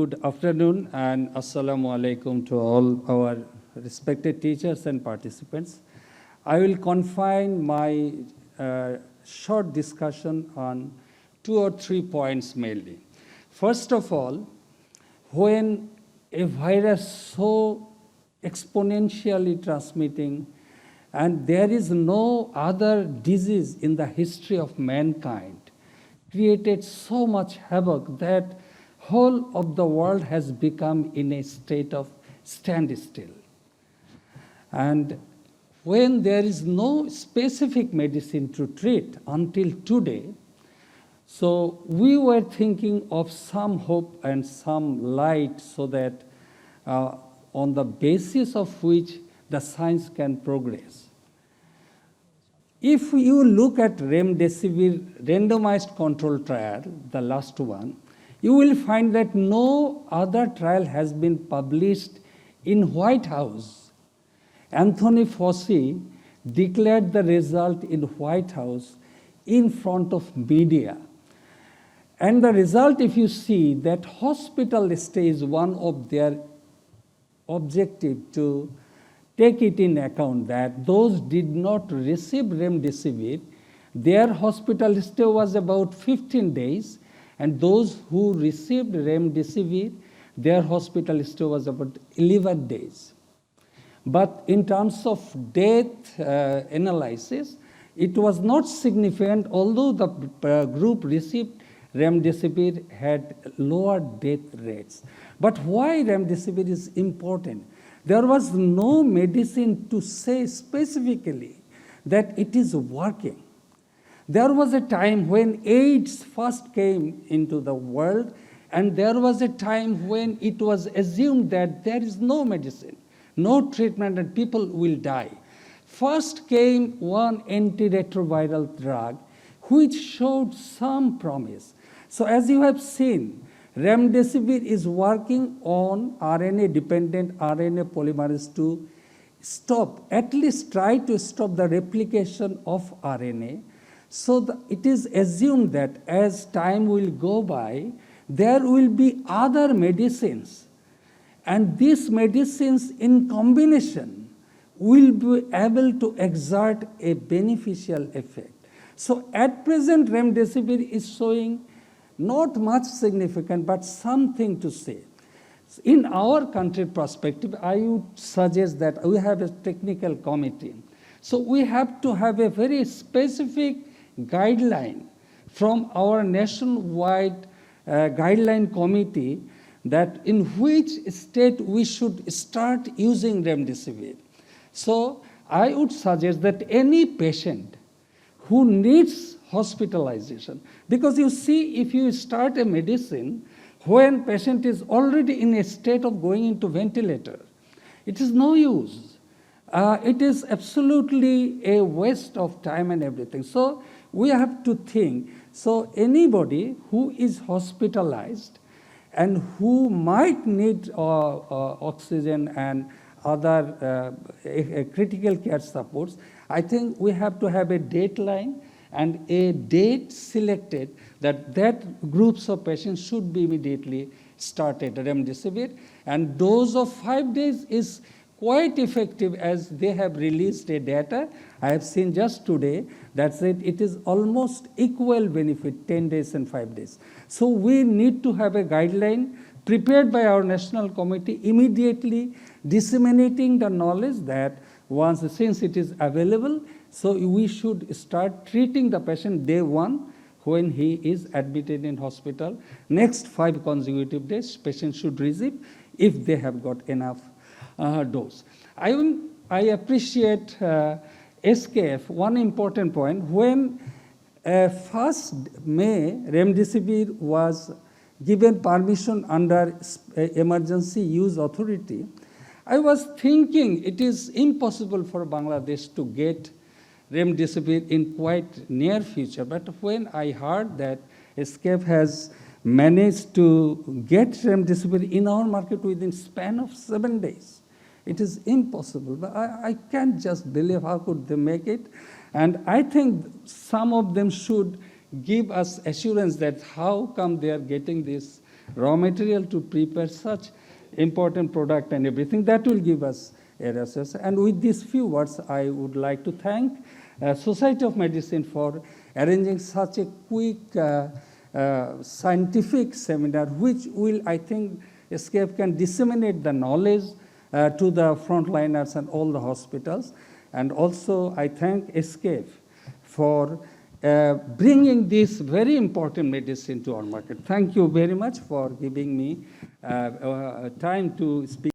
Good afternoon and assalamu alaikum to all our respected teachers and participants. I will confine my short discussion on 2 or 3 points mainly. First of all, when a virus so exponentially transmitting and there is no other disease in the history of mankind created so much havoc that whole of the world has become in a state of standstill. And when there is no specific medicine to treat until today, so we were thinking of some hope and some light so that on the basis of which the science can progress. If you look at remdesivir randomized control trial, the last one, you will find that no other trial has been published in White House. Anthony Fauci declared the result in White House in front of media. And the result, if you see, that hospital stay is one of their objective to take it in account that those did not receive remdesivir, their hospital stay was about 15 days, and those who received remdesivir, their hospital stay was about 11 days. But in terms of death analysis, it was not significant, although the group received remdesivir had lower death rates. But why remdesivir is important? There was no medicine to say specifically that it is working. There was a time when AIDS first came into the world, and there was a time when it was assumed that there is no medicine, no treatment, and people will die. First came one antiretroviral drug which showed some promise. So as you have seen, remdesivir is working on RNA-dependent RNA polymerase to stop, at least try to stop the replication of RNA. So it is assumed that as time will go by, there will be other medicines. And these medicines in combination will be able to exert a beneficial effect. So at present, remdesivir is showing not much significant, but something to say. In our country perspective, I would suggest that we have a technical committee. So we have to have a very specific guideline from our nationwide guideline committee that in which state we should start using remdesivir. So I would suggest that any patient who needs hospitalization, because you see, if you start a medicine when patient is already in a state of going into ventilator, it is no use. It is absolutely a waste of time and everything. So we have to think. So anybody who is hospitalized and who might need oxygen and other critical care supports, I think we have to have a deadline and a date selected that groups of patients should be immediately started remdesivir. And dose of 5 days is quite effective, as they have released a data. I have seen just today that said it is almost equal benefit, 10 days and 5 days. So we need to have a guideline prepared by our national committee, immediately disseminating the knowledge that since it is available, so we should start treating the patient day 1 when he is admitted in hospital. Next 5 consecutive days, patient should receive if they have got enough dose. I appreciate SKF. One important point, when 1st May remdesivir was given permission under emergency use authority, I was thinking it is impossible for Bangladesh to get remdesivir in quite near future. But when I heard that SKF has managed to get remdesivir in our market within span of 7 days, it is impossible. But I can't just believe how could they make it. And I think some of them should give us assurance that how come they are getting this raw material to prepare such important product and everything. That will give us a resource. And with these few words, I would like to thank Society of Medicine for arranging such a quick scientific seminar, which will, I think, ESCAPE can disseminate the knowledge to the frontliners and all the hospitals. And also, I thank ESCAPE for bringing this very important medicine to our market. Thank you very much for giving me time to speak.